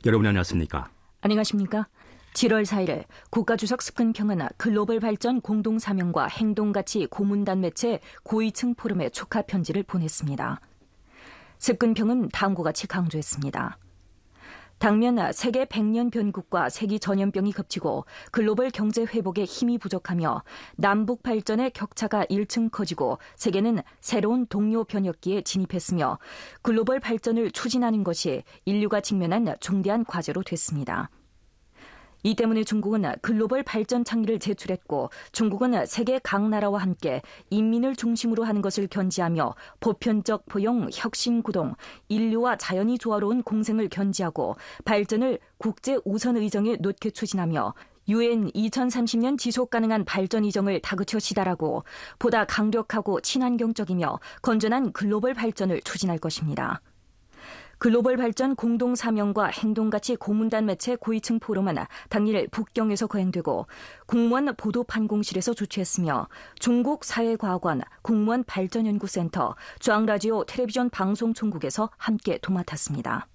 여러분 안녕하십니까? 안녕하십니까? 7월 4일 국가주석 습근평은 글로벌 발전 공동사명과 행동가치 고문단 매체 고위층 포럼에 축하 편지를 보냈습니다. 습근평은 다음과 같이 강조했습니다. 당면 세계 100년 변국과 세기 전염병이 겹치고 글로벌 경제 회복에 힘이 부족하며 남북 발전의 격차가 일층 커지고 세계는 새로운 동료 변혁기에 진입했으며 글로벌 발전을 추진하는 것이 인류가 직면한 중대한 과제로 됐습니다. 이 때문에 중국은 글로벌 발전倡議를 제출했고 중국은 세계 각 나라와 함께 인민을 중심으로 하는 것을 견지하며 보편적 포용, 혁신 구동, 인류와 자연이 조화로운 공생을 견지하고 발전을 국제 우선 의정에 놓게 추진하며 UN 2030년 지속 가능한 발전 이정을 다그쳐 시달하고 보다 강력하고 친환경적이며 건전한 글로벌 발전을 추진할 것입니다. 글로벌 발전 공동사명과 행동가치 고문단 매체 고위층 포럼은 당일 북경에서 거행되고 국무원 보도판공실에서 주최했으며 중국 사회과학원, 국무원 발전연구센터, 중앙라디오 텔레비전 방송총국에서 함께 도맡았습니다.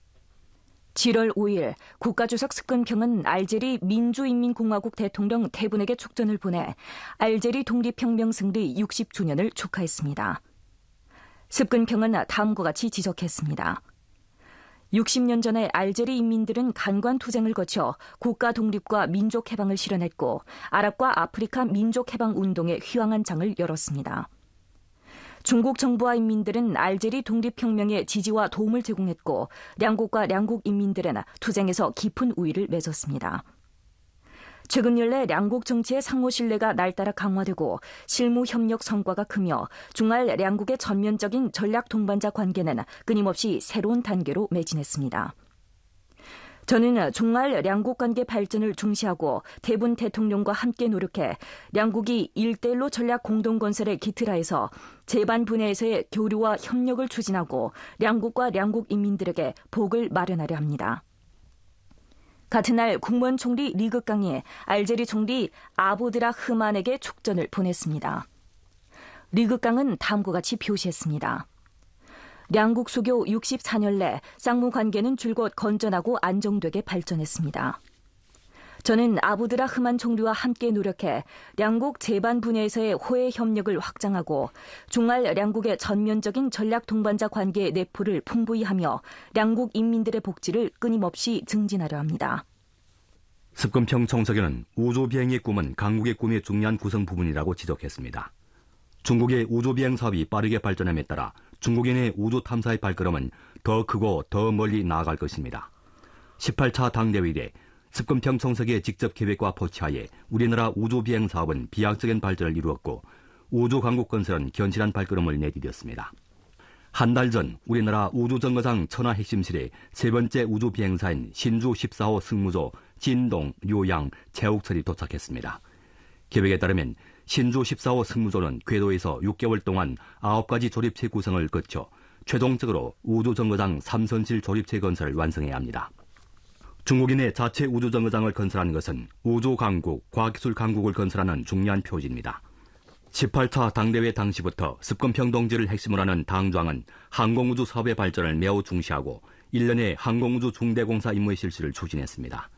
7월 5일 국가주석 습근평은 알제리 민주인민공화국 대통령 태분에게 축전을 보내 알제리 독립혁명 승리 60주년을 축하했습니다. 습근평은 다음과 같이 지적했습니다. 60년 전에 알제리 인민들은 간관투쟁을 거쳐 국가 독립과 민족 해방을 실현했고 아랍과 아프리카 민족 해방 운동에 휘황한 장을 열었습니다. 중국 정부와 인민들은 알제리 독립혁명에 지지와 도움을 제공했고 양국과 양국 인민들은 투쟁에서 깊은 우위를 맺었습니다. 최근 연래 양국 정치의 상호 신뢰가 날따라 강화되고 실무 협력 성과가 크며 중알 양국의 전면적인 전략 동반자 관계는 끊임없이 새로운 단계로 매진했습니다. 저는 중알 양국 관계 발전을 중시하고 태분 대통령과 함께 노력해 양국이 1대1로 전략 공동 건설의 기틀하에서 제반 분야에서의 교류와 협력을 추진하고 양국과 양국 인민들에게 복을 마련하려 합니다. 같은 날 국무원 총리 리그강이 알제리 총리 아부드라 흐만에게 축전을 보냈습니다. 리그강은 다음과 같이 표시했습니다. 양국 수교 64년 내 쌍무 관계는 줄곧 건전하고 안정되게 발전했습니다. 저는 아부드라 흐만 총리와 함께 노력해 양국 제반 분야에서의 호혜 협력을 확장하고 중알 양국의 전면적인 전략 동반자 관계의 내포를 풍부히 하며 양국 인민들의 복지를 끊임없이 증진하려 합니다. 습근평 청석에는 우주비행의 꿈은 강국의 꿈의 중요한 구성 부분이라고 지적했습니다. 중국의 우주비행 사업이 빠르게 발전함에 따라 중국인의 우주 탐사의 발걸음은 더 크고 더 멀리 나아갈 것입니다. 18차 당대회 이래 습근평 청석의 직접 계획과 포치하에 우리나라 우주비행 사업은 비약적인 발전을 이루었고 우주강국 건설은 견실한 발걸음을 내디뎠습니다. 한 달 전 우리나라 우주정거장 천하 핵심실에 세 번째 우주비행사인 신주 14호 승무조 진동, 료양, 최욱철이 도착했습니다. 계획에 따르면 신주 14호 승무조는 궤도에서 6개월 동안 9가지 조립체 구성을 거쳐 최종적으로 우주정거장 3선실 조립체 건설을 완성해야 합니다. 중국인의 자체 우주정거장을 건설하는 것은 우주강국, 과학기술강국을 건설하는 중요한 표지입니다. 18차 당대회 당시부터 습근평 동지를 핵심으로 하는 당좌은 항공우주 사업의 발전을 매우 중시하고 1년에 항공우주 중대공사 임무의 실시를 추진했습니다.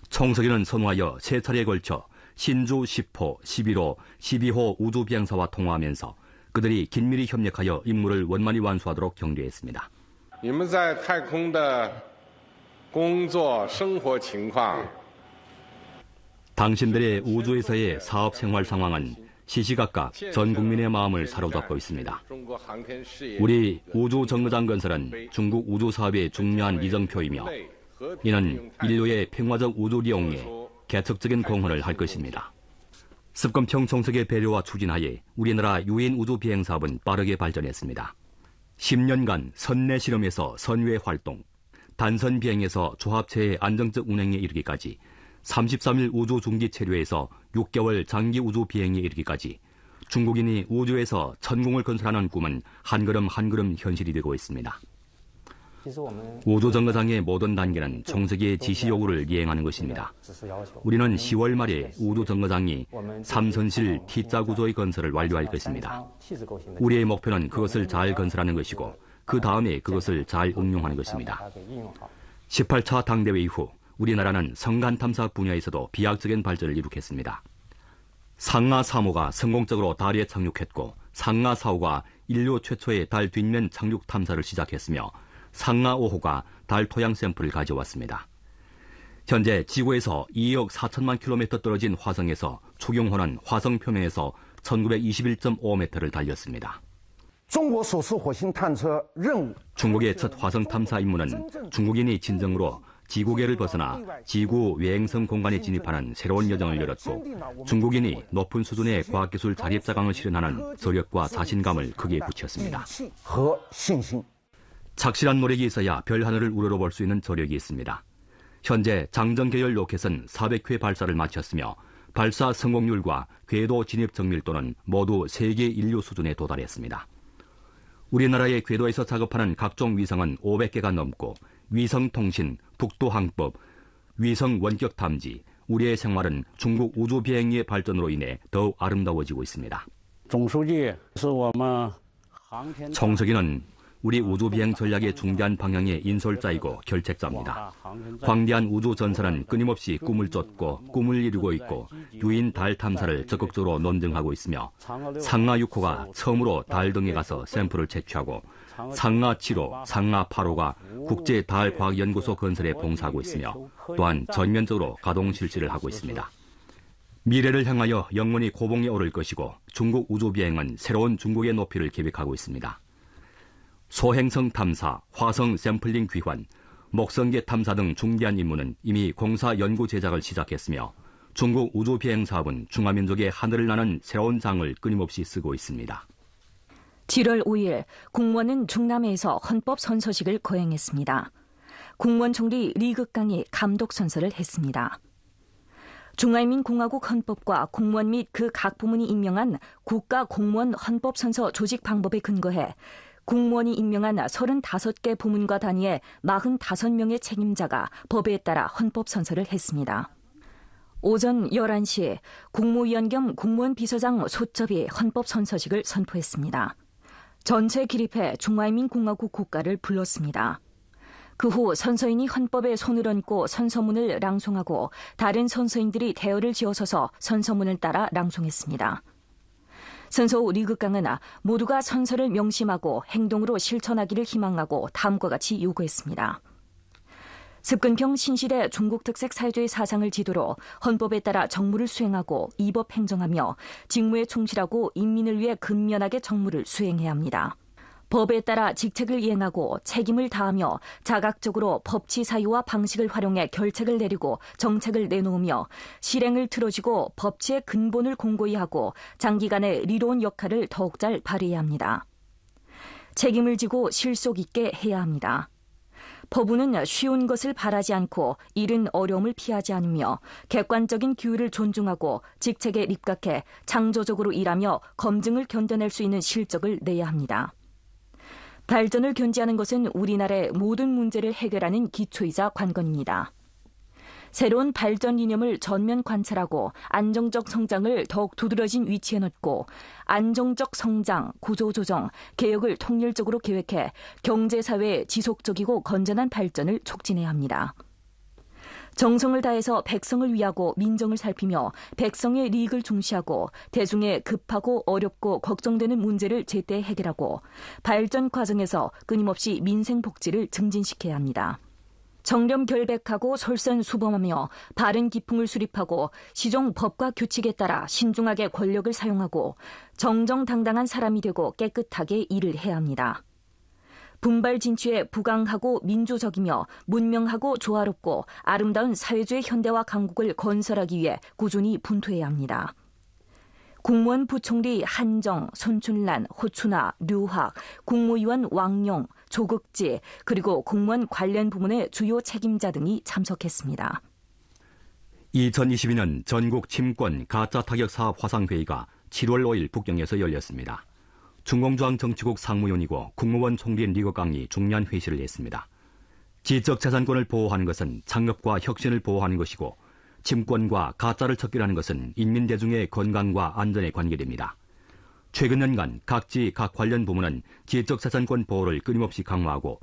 청석에는 선호하여 세 차례에 걸쳐 신주 10호, 11호, 12호 우주비행사와 통화하면서 그들이 긴밀히 협력하여 임무를 원만히 완수하도록 격려했습니다. 你们在太空的工作生活情况 당신들의 우주에서의 사업 생활 상황은 시시각각 전 국민의 마음을 사로잡고 있습니다. 우리 우주정거장 건설은 중국 우주 사업의 중요한 이정표이며 이는 인류의 평화적 우주 이용에 개척적인 공헌을 할 것입니다. 습근평 청석의 배려와 추진하에 우리나라 유인 우주 비행 사업은 빠르게 발전했습니다. 10년간 선내 실험에서 선외 활동, 단선 비행에서 조합체의 안정적 운행에 이르기까지 33일 우주 중기 체류에서 6개월 장기 우주 비행에 이르기까지 중국인이 우주에서 천궁을 건설하는 꿈은 한 걸음 한 걸음 현실이 되고 있습니다. 우주정거장의 모든 단계는 청석의 지시 요구를 이행하는 것입니다. 우리는 10월 말에 우주정거장이 3선실 T자 구조의 건설을 완료할 것입니다. 우리의 목표는 그것을 잘 건설하는 것이고 그 다음에 그것을 잘 응용하는 것입니다. 18차 당대회 이후 우리나라는 성간 탐사 분야에서도 비약적인 발전을 이룩했습니다. 상하 3호가 성공적으로 달에 착륙했고 상하 4호가 인류 최초의 달 뒷면 착륙 탐사를 시작했으며 상하 5호가 달 토양 샘플을 가져왔습니다. 현재 지구에서 2억 4천만 킬로미터 떨어진 화성에서 추경호는 화성 표면에서 1921.5m를 달렸습니다. 중국의 첫 화성 탐사 임무는 중국인이 진정으로 지구계를 벗어나 지구 외행성 공간에 진입하는 새로운 여정을 열었고 중국인이 높은 수준의 과학기술 자립자강을 실현하는 저력과 자신감을 크게 붙였습니다. 착실한 노력이 있어야 별 하늘을 우러러볼 수 있는 저력이 있습니다. 현재 장정 계열 로켓은 400회 발사를 마쳤으며 발사 성공률과 궤도 진입 정밀도는 모두 세계 인류 수준에 도달했습니다. 우리나라의 궤도에서 작업하는 각종 위성은 500개가 넘고 위성통신, 북두항법, 위성 원격 탐지, 우리의 생활은 중국 우주비행의 발전으로 인해 더욱 아름다워지고 있습니다. 총서기는 우리 우주비행 전략의 중대한 방향의 인솔자이고 결책자입니다. 광대한 우주전선은 끊임없이 꿈을 쫓고 꿈을 이루고 있고 유인 달 탐사를 적극적으로 논증하고 있으며 상하 6호가 처음으로 달 등에 가서 샘플을 채취하고 상하 7호, 상하 8호가 국제달과학연구소 건설에 봉사하고 있으며 또한 전면적으로 가동 실시를 하고 있습니다. 미래를 향하여 영원히 고봉에 오를 것이고 중국 우주비행은 새로운 중국의 높이를 계획하고 있습니다. 소행성 탐사, 화성 샘플링 귀환, 목성계 탐사 등 중대한 임무는 이미 공사 연구 제작을 시작했으며 중국 우주비행 사업은 중화민족의 하늘을 나는 새로운 장을 끊임없이 쓰고 있습니다. 7월 5일 국무원은 중남해에서 헌법 선서식을 거행했습니다. 국무원 총리 리극강이 감독 선서를 했습니다. 중화인민공화국 헌법과 공무원 및 그 각 부문이 임명한 국가공무원 헌법선서 조직 방법에 근거해 국무원이 임명한 35개 부문과 단위의 45명의 책임자가 법에 따라 헌법선서를 했습니다. 오전 11시 국무위원 겸 국무원 비서장 소첩이 헌법선서식을 선포했습니다. 전체 기립해 중화인민공화국 국가를 불렀습니다. 그 후 선서인이 헌법에 손을 얹고 선서문을 랑송하고 다른 선서인들이 대열을 지어서서 선서문을 따라 랑송했습니다. 선서 후 리극강은 모두가 선서를 명심하고 행동으로 실천하기를 희망하고 다음과 같이 요구했습니다. 습근평 신시대 중국특색 사회주의 사상을 지도로 헌법에 따라 정무를 수행하고 이법 행정하며 직무에 충실하고 인민을 위해 근면하게 정무를 수행해야 합니다. 법에 따라 직책을 이행하고 책임을 다하며 자각적으로 법치 사유와 방식을 활용해 결책을 내리고 정책을 내놓으며 실행을 틀어쥐고 법치의 근본을 공고히 하고 장기간의 리로운 역할을 더욱 잘 발휘해야 합니다. 책임을 지고 실속 있게 해야 합니다. 법원은 쉬운 것을 바라지 않고 이른 어려움을 피하지 않으며 객관적인 기율을 존중하고 직책에 입각해 창조적으로 일하며 검증을 견뎌낼 수 있는 실적을 내야 합니다. 발전을 견지하는 것은 우리나라의 모든 문제를 해결하는 기초이자 관건입니다. 새로운 발전 이념을 전면 관찰하고 안정적 성장을 더욱 두드러진 위치에 놓고 안정적 성장, 구조조정, 개혁을 통일적으로 계획해 경제사회의 지속적이고 건전한 발전을 촉진해야 합니다. 정성을 다해서 백성을 위하고 민정을 살피며 백성의利益을 중시하고 대중의 급하고 어렵고 걱정되는 문제를 제때 해결하고 발전 과정에서 끊임없이 민생 복지를 증진시켜야 합니다. 정렴결백하고 솔선수범하며 바른 기풍을 수립하고 시종 법과 규칙에 따라 신중하게 권력을 사용하고 정정당당한 사람이 되고 깨끗하게 일을 해야 합니다. 분발진취에 부강하고 민주적이며 문명하고 조화롭고 아름다운 사회주의 현대화 강국을 건설하기 위해 꾸준히 분투해야 합니다. 국무원 부총리 한정, 손춘란, 호춘하, 류학, 국무위원 왕용, 조극지, 그리고 공무원 관련 부문의 주요 책임자 등이 참석했습니다. 2022년 전국 침권 가짜 타격 사업 화상회의가 7월 5일 북경에서 열렸습니다. 중공주황 정치국 상무위원이고 국무원 총리 리거강이 중요한 회시를 했습니다. 지적재산권을 보호하는 것은 창업과 혁신을 보호하는 것이고 침권과 가짜를 척결하는 것은 인민대중의 건강과 안전에 관계됩니다. 최근 년간 각지 각 관련 부문은 지적재산권 보호를 끊임없이 강화하고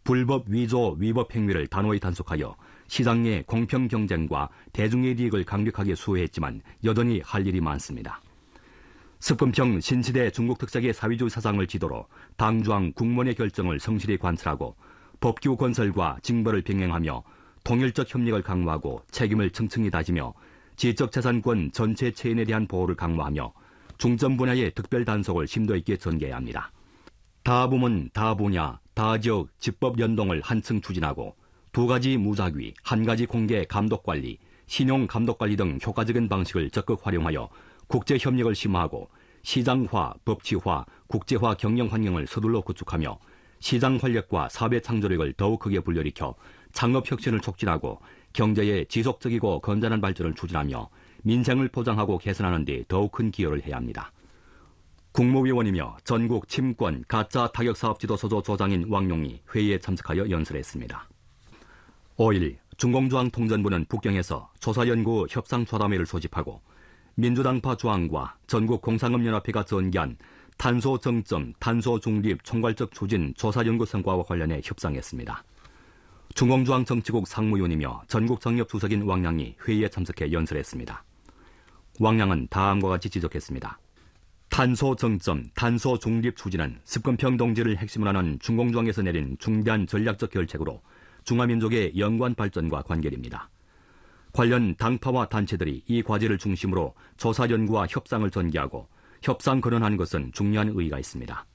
불법 위조 위법 행위를 단호히 단속하여 시장의 공평 경쟁과 대중의利益을 강력하게 수호했지만 여전히 할 일이 많습니다. 습근평 신시대 중국 특색의 사회주의 사상을 지도로 당주왕 국문의 결정을 성실히 관찰하고 법규 건설과 징벌을 병행하며 통일적 협력을 강화하고 책임을 층층이 다지며 지적재산권 전체 체인에 대한 보호를 강화하며 중점 분야의 특별 단속을 심도 있게 전개해야 합니다. 다부문, 다분야, 다지역 집법 연동을 한층 추진하고 2가지 무작위, 1가지 공개 감독관리, 신용 감독관리 등 효과적인 방식을 적극 활용하여 국제협력을 심화하고 시장화, 법치화, 국제화 경영 환경을 서둘러 구축하며 시장 활력과 사회 창조력을 더욱 크게 불러일으켜 창업 혁신을 촉진하고 경제의 지속적이고 건전한 발전을 추진하며 민생을 보장하고 개선하는 데 더욱 큰 기여를 해야 합니다. 국무위원이며 전국 침권 가짜 타격사업지도서조 조장인 왕용이 회의에 참석하여 연설했습니다. 5일 중공주황 통전부는 북경에서 조사연구 협상좌담회를 소집하고 민주당파 주황과 전국 공상업연합회가 전개한 탄소 정점, 탄소 중립 총괄적 추진 조사연구 성과와 관련해 협상했습니다. 중공주황 정치국 상무위원이며 전국 정협 주석인 왕양이 회의에 참석해 연설했습니다. 왕양은 다음과 같이 지적했습니다. 탄소 정점, 탄소 중립 추진은 습근평 동지를 핵심으로 하는 중공주황에서 내린 중대한 전략적 결책으로 중화민족의 영관 발전과 관계됩니다. 관련 당파와 단체들이 이 과제를 중심으로 조사 연구와 협상을 전개하고 협상 거론하는 것은 중요한 의의가 있습니다.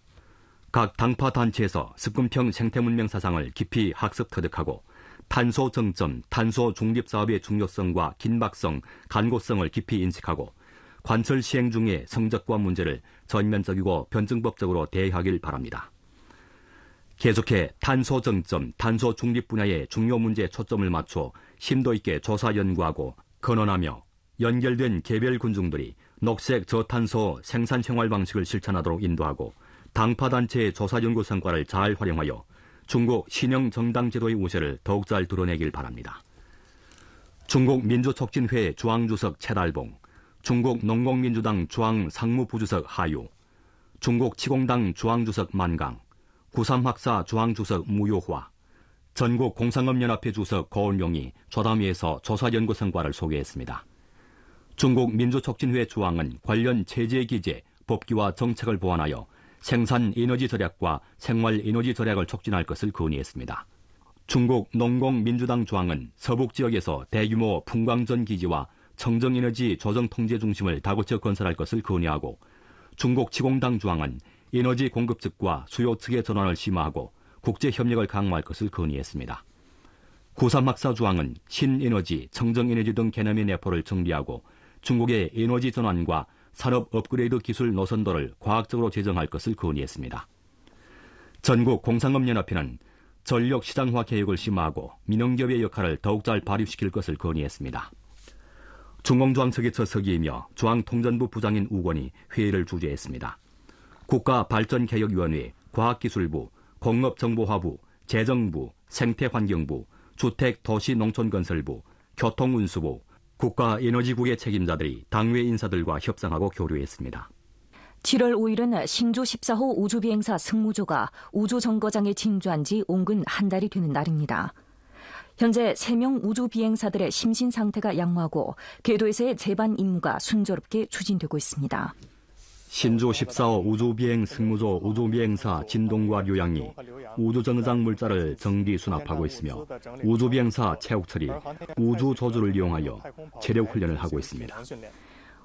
각 당파 단체에서 습근평 생태문명 사상을 깊이 학습 터득하고 탄소 정점, 탄소 중립 사업의 중요성과 긴박성, 간고성을 깊이 인식하고 관철 시행 중의 성적과 문제를 전면적이고 변증법적으로 대하길 바랍니다. 계속해 탄소 정점, 탄소 중립 분야의 중요 문제에 초점을 맞춰 심도 있게 조사 연구하고 건언하며 연결된 개별 군중들이 녹색 저탄소 생산 생활 방식을 실천하도록 인도하고 당파단체의 조사 연구 성과를 잘 활용하여 중국 신형 정당 제도의 우세를 더욱 잘 드러내길 바랍니다. 중국 민주촉진회 주황주석 채달봉, 중국 농공민주당 주황 상무부주석 하유, 중국 치공당 주황주석 만강, 구삼학사 주황주석 무효화, 전국 공상업연합회 주석 고은용이 조담회에서 조사연구 성과를 소개했습니다. 중국 민주촉진회 주황은 관련 체제 기재, 법규와 정책을 보완하여 생산 에너지 절약과 생활 에너지 절약을 촉진할 것을 건의했습니다. 중국 농공민주당 주황은 서북 지역에서 대규모 풍광전 기지와 청정에너지 조정 통제 중심을 다구체 건설할 것을 건의하고 중국 치공당 주황은 에너지 공급 측과 수요 측의 전환을 심화하고 국제협력을 강화할 것을 건의했습니다. 구삼학사 주황은 신에너지, 청정에너지 등 개념의 내포를 정리하고 중국의 에너지 전환과 산업 업그레이드 기술 노선도를 과학적으로 제정할 것을 건의했습니다. 전국 공상업연합회는 전력 시장화 개혁을 심화하고 민영기업의 역할을 더욱 잘 발휘시킬 것을 건의했습니다. 중공주황 측의 첫 서기이며 주황통전부 부장인 우권이 회의를 주재했습니다. 국가발전개혁위원회, 과학기술부, 공업정보화부, 재정부, 생태환경부, 주택도시농촌건설부, 교통운수부, 국가에너지국의 책임자들이 당외 인사들과 협상하고 교류했습니다. 7월 5일은 신조 14호 우주비행사 승무조가 우주정거장에 진주한 지 온근 한 달이 되는 날입니다. 현재 3명 우주비행사들의 심신 상태가 양호하고 궤도에서의 재반 임무가 순조롭게 추진되고 있습니다. 신조 14호 우주비행 승무조 우주비행사 진동과 류양이 우주정거장 물자를 정비 수납하고 있으며 우주비행사 최욱철이 우주조주를 이용하여 체력 훈련을 하고 있습니다.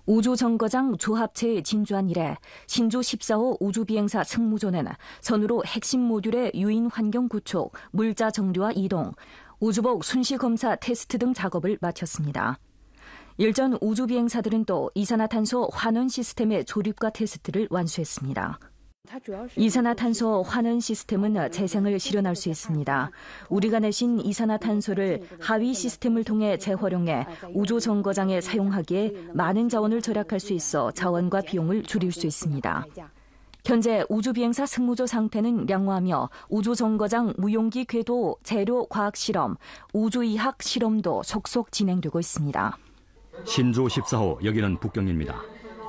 우주정거장 조합체에 진주한 이래 신조 14호 우주비행사 승무조는 선으로 핵심 모듈의 유인 환경 구축, 물자 정류와 이동, 우주복 순시검사 테스트 등 작업을 마쳤습니다. 일전 우주비행사들은 또 이산화탄소 환원 시스템의 조립과 테스트를 완수했습니다. 이산화탄소 환원 시스템은 재생을 실현할 수 있습니다. 우리가 내신 이산화탄소를 하위 시스템을 통해 재활용해 우주정거장에 사용하기에 많은 자원을 절약할 수 있어 자원과 비용을 줄일 수 있습니다. 현재 우주비행사 승무조 상태는 양호하며 우주정거장 무용기 궤도 재료 과학 실험, 우주이학 실험도 속속 진행되고 있습니다. 신조 14호 여기는 북경입니다.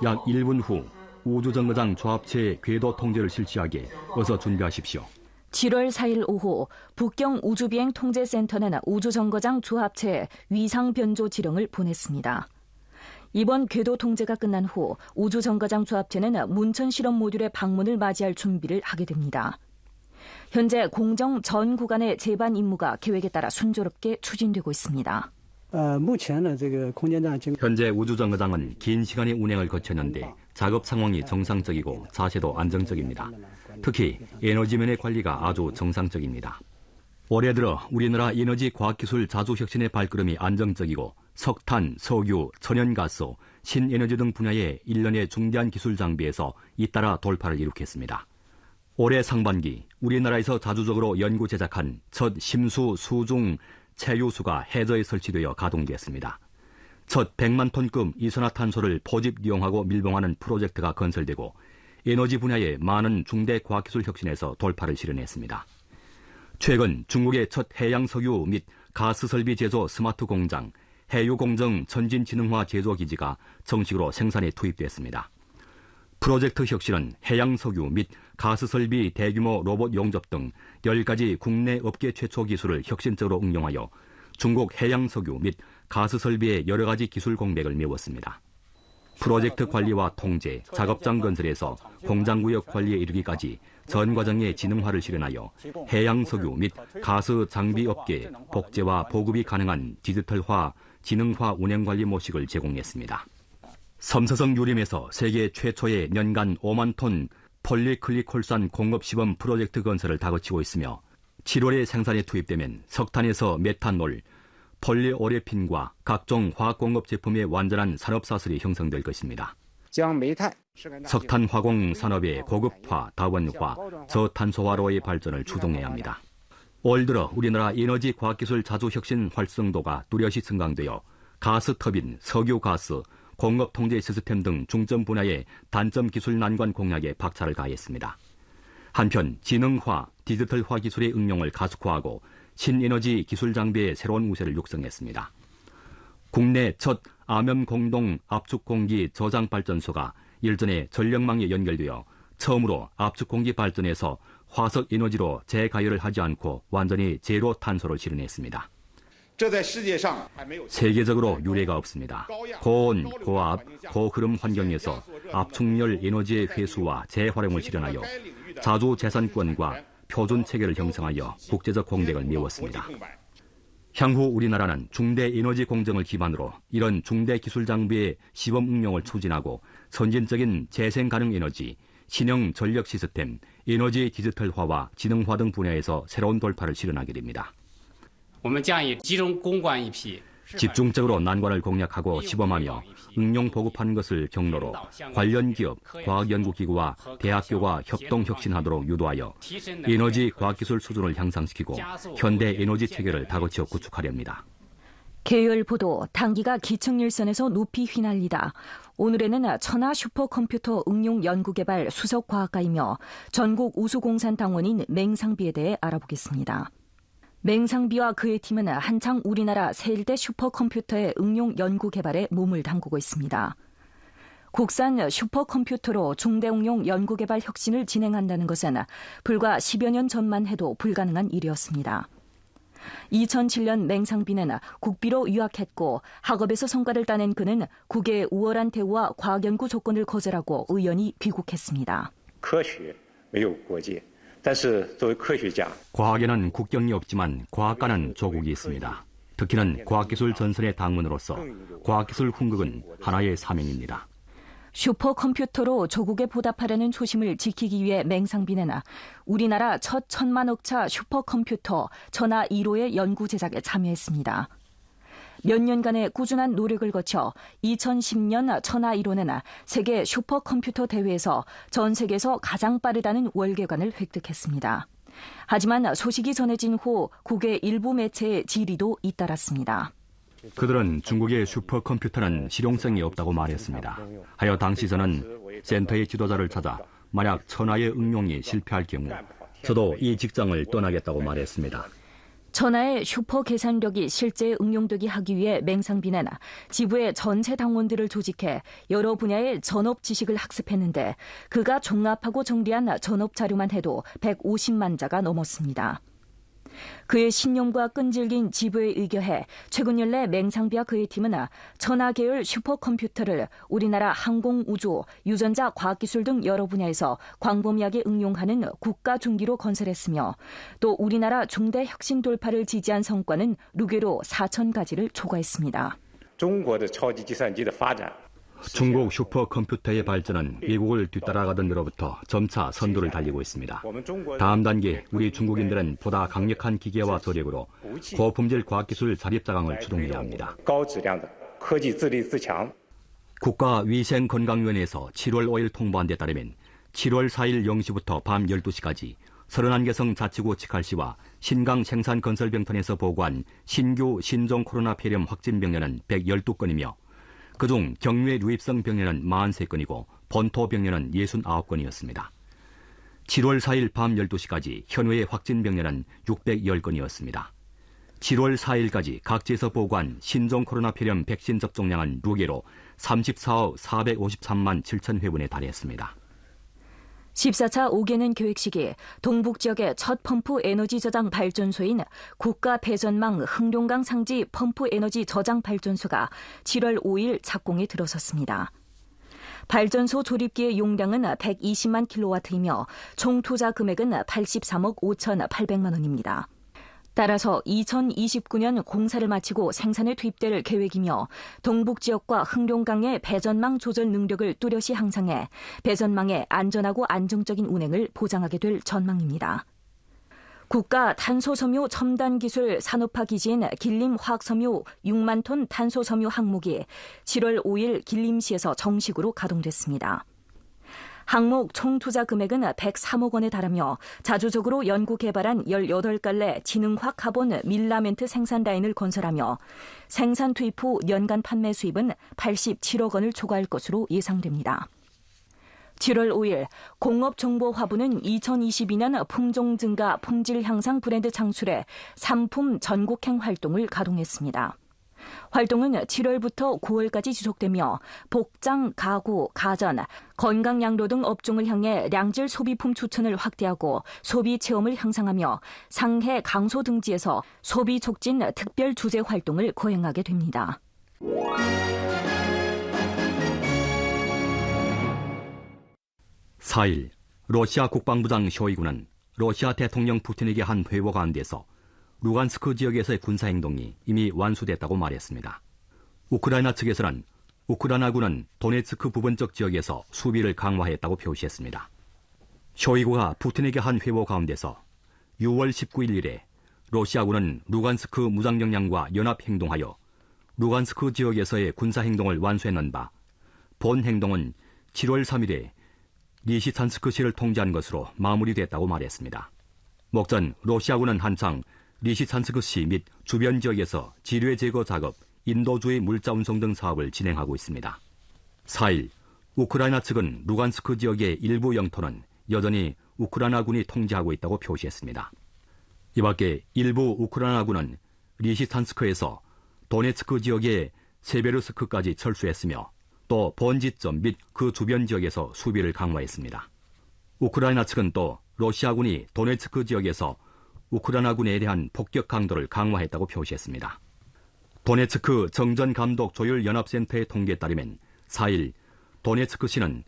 약 1분 후 우주정거장 조합체 궤도 통제를 실시하기에 어서 준비하십시오. 7월 4일 오후 북경 우주비행 통제센터는 우주정거장 주합체에 위상 변조 지령을 보냈습니다. 이번 궤도 통제가 끝난 후 우주정거장 주합체는 문천 실험 모듈의 방문을 맞이할 준비를 하게 됩니다. 현재 공정 전 구간의 제반 임무가 계획에 따라 순조롭게 추진되고 있습니다. 현재 우주정거장은 긴 시간의 운행을 거쳤는데 작업 상황이 정상적이고 자세도 안정적입니다. 특히 에너지면의 관리가 아주 정상적입니다. 올해 들어 우리나라 에너지 과학기술 자주혁신의 발걸음이 안정적이고 석탄, 석유, 천연가스, 신에너지 등 분야의 일련의 중대한 기술 장비에서 잇따라 돌파를 이룩했습니다. 올해 상반기 우리나라에서 자주적으로 연구 제작한 첫 심수 수중 체유수가 해저에 설치되어 가동됐습니다. 첫 100만 톤급 이산화탄소를 포집 이용하고 밀봉하는 프로젝트가 건설되고 에너지 분야의 많은 중대 과학기술 혁신에서 돌파를 실현했습니다. 최근 중국의 첫 해양석유 및 가스 설비 제조 스마트 공장, 해유공정 전진지능화 제조기지가 정식으로 생산에 투입됐습니다. 프로젝트 혁신은 해양석유 및 가스 설비 대규모 로봇 용접 등 10가지 국내 업계 최초 기술을 혁신적으로 응용하여 중국 해양석유 및 가스 설비의 여러 가지 기술 공백을 메웠습니다. 프로젝트 관리와 통제, 작업장 건설에서 공장구역 관리에 이르기까지 전 과정의 지능화를 실현하여 해양석유 및 가스 장비 업계에 복제와 보급이 가능한 디지털화, 지능화 운행관리 모식을 제공했습니다. 섬서성 유림에서 세계 최초의 년간 5만 톤 폴리클리콜산 공업시범 프로젝트 건설을 다그치고 있으며 7월에 생산에 투입되면 석탄에서 메탄올, 폴리오레핀과 각종 화학공업 제품의 완전한 산업사슬이 형성될 것입니다. 석탄 화공 산업의 고급화, 다원화, 저탄소화로의 발전을 추동해야 합니다. 올 들어 우리나라 에너지 과학기술 자주혁신 활성도가 뚜렷이 증강되어 가스터빈, 석유가스, 공업통제 시스템 등 중점 분야의 단점 기술 난관 공략에 박차를 가했습니다. 한편 지능화, 디지털화 기술의 응용을 가속화하고 신에너지 기술 장비의 새로운 우세를 육성했습니다. 국내 첫 암염 공동 압축공기 저장 발전소가 일전에 전력망에 연결되어 처음으로 압축공기 발전에서 화석 에너지로 재가열을 하지 않고 완전히 제로 탄소를 실현했습니다. 세계적으로 유례가 없습니다. 고온, 고압, 고흐름 환경에서 압축열 에너지의 회수와 재활용을 실현하여 자주 재산권과 표준 체계를 형성하여 국제적 공백을 메웠습니다. 향후 우리나라는 중대 에너지 공정을 기반으로 이런 중대 기술 장비의 시범 응용을 추진하고 선진적인 재생 가능 에너지, 신형 전력 시스템, 에너지 디지털화와 지능화 등 분야에서 새로운 돌파를 실현하게 됩니다. 집중적으로 난관을 공략하고 시범하며 응용 보급하는 것을 경로로 관련 기업, 과학연구기구와 대학교가 협동혁신하도록 유도하여 에너지 과학기술 수준을 향상시키고 현대 에너지 체계를 다그쳐 구축하려 합니다. 계열 보도 단기가 기층일선에서 높이 휘날리다. 오늘에는 천하 슈퍼컴퓨터 응용 연구개발 수석과학가이며 전국 우수공산당원인 맹상비에 대해 알아보겠습니다. 맹상비와 그의 팀은 한창 우리나라 세1대 슈퍼컴퓨터의 응용 연구 개발에 몸을 담그고 있습니다. 국산 슈퍼컴퓨터로 중대응용 연구 개발 혁신을 진행한다는 것은 불과 10여 년 전만 해도 불가능한 일이었습니다. 2007년 맹상비는 국비로 유학했고 학업에서 성과를 따낸 그는 국외의 우월한 대우와 과학연구 조건을 거절하고 의연히 귀국했습니다. 과학에는 국경이 없지만 과학가는 조국이 있습니다. 특히는 과학기술 전선의 당문으로서 과학기술 훈극은 하나의 사명입니다. 슈퍼컴퓨터로 조국에 보답하려는 초심을 지키기 위해 맹상비는 우리나라 첫 1000만억차 슈퍼컴퓨터 천하 1호의 연구 제작에 참여했습니다. 몇 년간의 꾸준한 노력을 거쳐 2010년 천하 1호는 세계 슈퍼컴퓨터 대회에서 전 세계에서 가장 빠르다는 월계관을 획득했습니다. 하지만 소식이 전해진 후 국외 일부 매체의 질의도 잇따랐습니다. 그들은 중국의 슈퍼컴퓨터는 실용성이 없다고 말했습니다. 하여 당시 저는 센터의 지도자를 찾아 만약 천하의 응용이 실패할 경우 저도 이 직장을 떠나겠다고 말했습니다. 천하의 슈퍼 계산력이 실제 응용되게 하기 위해 맹상빈은 지부의 전체 당원들을 조직해 여러 분야의 전업 지식을 학습했는데 그가 종합하고 정리한 전업 자료만 해도 150만 자가 넘었습니다. 그의 신념과 끈질긴 지부에 의거해 최근 연내 맹상비와 그의 팀은 천하 계열 슈퍼컴퓨터를 우리나라 항공, 우주, 유전자, 과학기술 등 여러 분야에서 광범위하게 응용하는 국가 중기로 건설했으며 또 우리나라 중대 혁신 돌파를 지지한 성과는 루괴로 4,000가지를 초과했습니다. 중국 슈퍼컴퓨터의 발전은 미국을 뒤따라가던 데로부터 점차 선두를 달리고 있습니다. 다음 단계 우리 중국인들은 보다 강력한 기계와 조력으로 고품질 과학기술 자립자강을 추동해야 합니다. 국가위생건강위원회에서 7월 5일 통보한 데 따르면 7월 4일 0시부터 밤 12시까지 31개성 자치구 직할시와 신강 생산건설병턴에서 보고한 신규 신종 코로나 폐렴 확진 병例은 112건이며 그중 경외 유입성 병例은 43건이고 본토 병例은 69건이었습니다. 7월 4일 밤 12시까지 현외 확진 병例은 610건이었습니다. 7월 4일까지 각지에서 보고한 신종 코로나 폐렴 백신 접종량은 루계로 34억 453만 7천 회분에 달했습니다. 14차 5개년 계획식이 동북 지역의 첫 펌프 에너지 저장 발전소인 국가 배전망 흥룡강 상지 펌프 에너지 저장 발전소가 7월 5일 착공에 들어섰습니다. 발전소 조립기의 용량은 120만 킬로와트이며 총 투자 금액은 83억 5,800만 원입니다. 따라서 2029년 공사를 마치고 생산에 투입될 계획이며 동북 지역과 흥룡강의 배전망 조절 능력을 뚜렷이 향상해 배전망의 안전하고 안정적인 운행을 보장하게 될 전망입니다. 국가 탄소섬유 첨단기술 산업화 기지인 길림화학섬유 6만 톤 탄소섬유 항목이 7월 5일 길림시에서 정식으로 가동됐습니다. 항목 총 투자 금액은 103억 원에 달하며 자주적으로 연구 개발한 18갈래 지능화 카본 밀라멘트 생산 라인을 건설하며 생산 투입 후 연간 판매 수입은 87억 원을 초과할 것으로 예상됩니다. 7월 5일 공업정보화부는 2022년 품종 증가, 품질 향상 브랜드 창출에 상품 전국행 활동을 가동했습니다. 활동은 7월부터 9월까지 지속되며 복장, 가구, 가전, 건강양료 등 업종을 향해 량질 소비품 추천을 확대하고 소비 체험을 향상하며 상해, 강소 등지에서 소비 촉진 특별 주제 활동을 거행하게 됩니다. 4일 러시아 국방부장 쇼이구는 러시아 대통령 푸틴에게 한 회보 가운데서 루간스크 지역에서의 군사행동이 이미 완수됐다고 말했습니다. 우크라이나 측에서는 우크라이나군은 도네츠크 부분적 지역에서 수비를 강화했다고 표시했습니다. 쇼이구가 푸틴에게 한 회보 가운데서 6월 19일 이래 러시아군은 루간스크 무장력량과 연합행동하여 루간스크 지역에서의 군사행동을 완수했는 바 본 행동은 7월 3일에 리시찬스크시를 통제한 것으로 마무리됐다고 말했습니다. 목전 러시아군은 한창 리시찬스크시 및 주변 지역에서 지뢰 제거 작업, 인도주의 물자 운송 등 사업을 진행하고 있습니다. 4일 우크라이나 측은 루간스크 지역의 일부 영토는 여전히 우크라이나군이 통제하고 있다고 표시했습니다. 이 밖에 일부 우크라이나군은 리시찬스크에서 도네츠크 지역의 세베르스크까지 철수했으며 또 본지점 및 그 주변 지역에서 수비를 강화했습니다. 우크라이나 측은 또 러시아군이 도네츠크 지역에서 우크라이나군에 대한 폭격 강도를 강화했다고 표시했습니다. 도네츠크 정전감독조율연합센터의 통계에 따르면 4일 도네츠크시는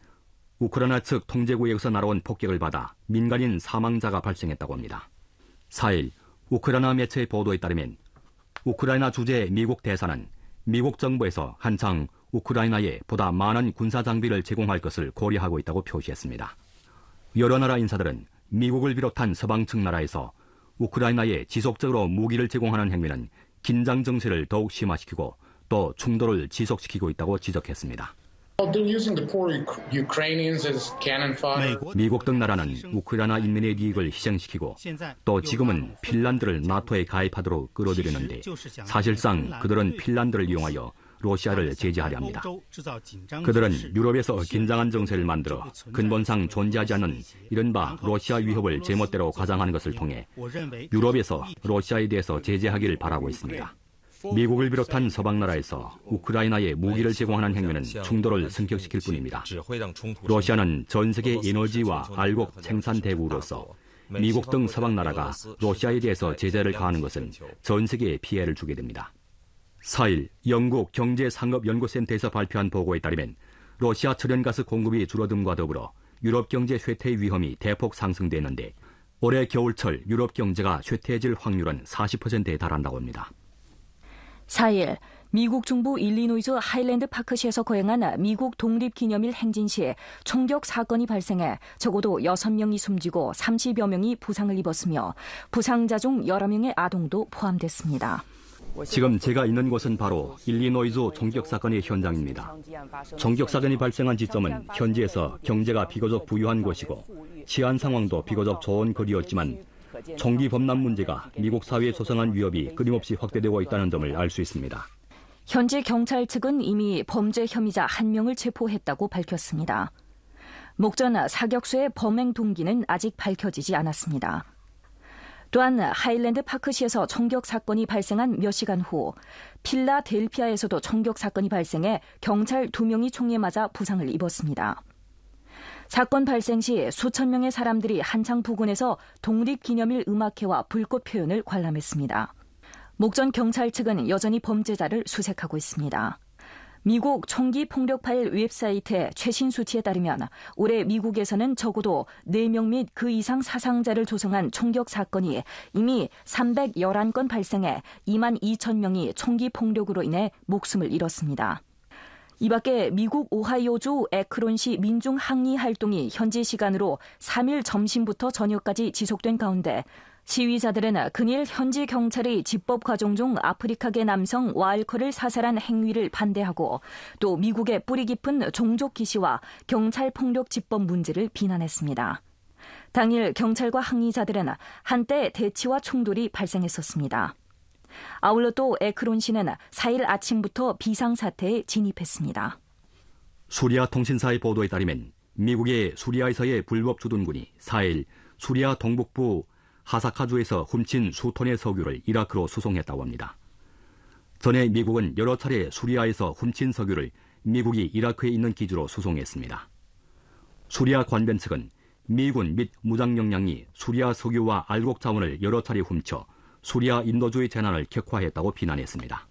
우크라이나 측 통제구역에서 날아온 폭격을 받아 민간인 사망자가 발생했다고 합니다. 4일 우크라이나 매체의 보도에 따르면 우크라이나 주재 미국 대사는 미국 정부에서 한창 우크라이나에 보다 많은 군사 장비를 제공할 것을 고려하고 있다고 표시했습니다. 여러 나라 인사들은 미국을 비롯한 서방 측 나라에서 우크라이나에 지속적으로 무기를 제공하는 행위는 긴장 정세를 더욱 심화시키고 또 충돌을 지속시키고 있다고 지적했습니다. 미국 등 나라는 우크라이나 인민의利益을 희생시키고 또 지금은 핀란드를 나토에 가입하도록 끌어들이는데 사실상 그들은 핀란드를 이용하여 러시아를 제재하려 합니다. 그들은 유럽에서 긴장한 정세를 만들어 근본상 존재하지 않는 이른바 러시아 위협을 제멋대로 가장하는 것을 통해 유럽에서 러시아에 대해서 제재하기를 바라고 있습니다. 미국을 비롯한 서방 나라에서 우크라이나에 무기를 제공하는 행위는 충돌을 승격시킬 뿐입니다. 러시아는 전 세계 에너지와 알곡 생산 대국으로서 미국 등 서방 나라가 러시아에 대해서 제재를 가하는 것은 전 세계에 피해를 주게 됩니다. 4일 영국 경제상업연구센터에서 발표한 보고에 따르면 러시아 천연가스 공급이 줄어듦과 더불어 유럽 경제 쇠퇴의 위험이 대폭 상승됐는데 올해 겨울철 유럽 경제가 쇠퇴해질 확률은 40%에 달한다고 합니다. 4일 미국 중부 일리노이주 하일랜드 파크시에서 거행한 미국 독립기념일 행진 시에 총격 사건이 발생해 적어도 6명이 숨지고 30여 명이 부상을 입었으며 부상자 중 여러 명의 아동도 포함됐습니다. 지금 제가 있는 곳은 바로 일리노이주 총격 사건의 현장입니다. 총격 사건이 발생한 지점은 현지에서 경제가 비교적 부유한 곳이고 치안 상황도 비교적 좋은 거리였지만 총기 범람 문제가 미국 사회에 소상한 위협이 끊임없이 확대되고 있다는 점을 알 수 있습니다. 현지 경찰 측은 이미 범죄 혐의자 1명을 체포했다고 밝혔습니다. 목전 사격수의 범행 동기는 아직 밝혀지지 않았습니다. 또한 하일랜드 파크시에서 총격 사건이 발생한 몇 시간 후 필라델피아에서도 총격 사건이 발생해 경찰 2명이 총에 맞아 부상을 입었습니다. 사건 발생 시 수천 명의 사람들이 한창 부근에서 독립기념일 음악회와 불꽃 표현을 관람했습니다. 목전 경찰 측은 여전히 범죄자를 수색하고 있습니다. 미국 총기 폭력 파일 웹사이트의 최신 수치에 따르면 올해 미국에서는 적어도 4명 및 그 이상 사상자를 조성한 총격 사건이 이미 311건 발생해 2만 2천 명이 총기 폭력으로 인해 목숨을 잃었습니다. 이 밖에 미국 오하이오주 에크론시 민중 항의 활동이 현지 시간으로 3일 점심부터 저녁까지 지속된 가운데 시위자들은 근일 현지 경찰의 집법 과정 중 아프리카계 남성 와일커를 사살한 행위를 반대하고 또 미국의 뿌리 깊은 종족 기시와 경찰 폭력 집법 문제를 비난했습니다. 당일 경찰과 항의자들은 한때 대치와 충돌이 발생했었습니다. 아울러 또 에크론 씨는 4일 아침부터 비상사태에 진입했습니다. 수리아 통신사의 보도에 따르면 미국의 수리아에서의 불법 주둔군이 4일 수리아 동북부 하사카주에서 훔친 수톤의 석유를 이라크로 수송했다고 합니다. 전에 미국은 여러 차례 수리아에서 훔친 석유를 미국이 이라크에 있는 기지로 수송했습니다. 수리아 관변 측은 미군 및 무장 역량이 수리아 석유와 알곡 자원을 여러 차례 훔쳐 수리아 인도주의 재난을 격화했다고 비난했습니다.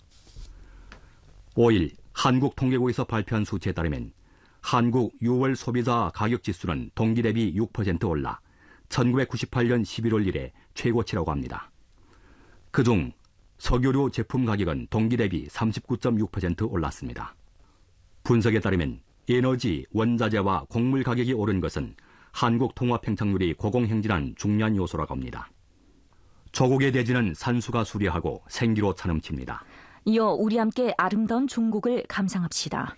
5일 한국통계국에서 발표한 수치에 따르면 한국 6월 소비자 가격지수는 동기 대비 6% 올라 1998년 11월 이래 최고치라고 합니다. 그중 석유류 제품 가격은 동기 대비 39.6% 올랐습니다. 분석에 따르면 에너지, 원자재와 곡물 가격이 오른 것은 한국 통화 팽창률이 고공행진한 중요한 요소라고 합니다. 조국의 대지는 산수가 수려하고 생기로 차넘칩니다. 이어 우리 함께 아름다운 중국을 감상합시다.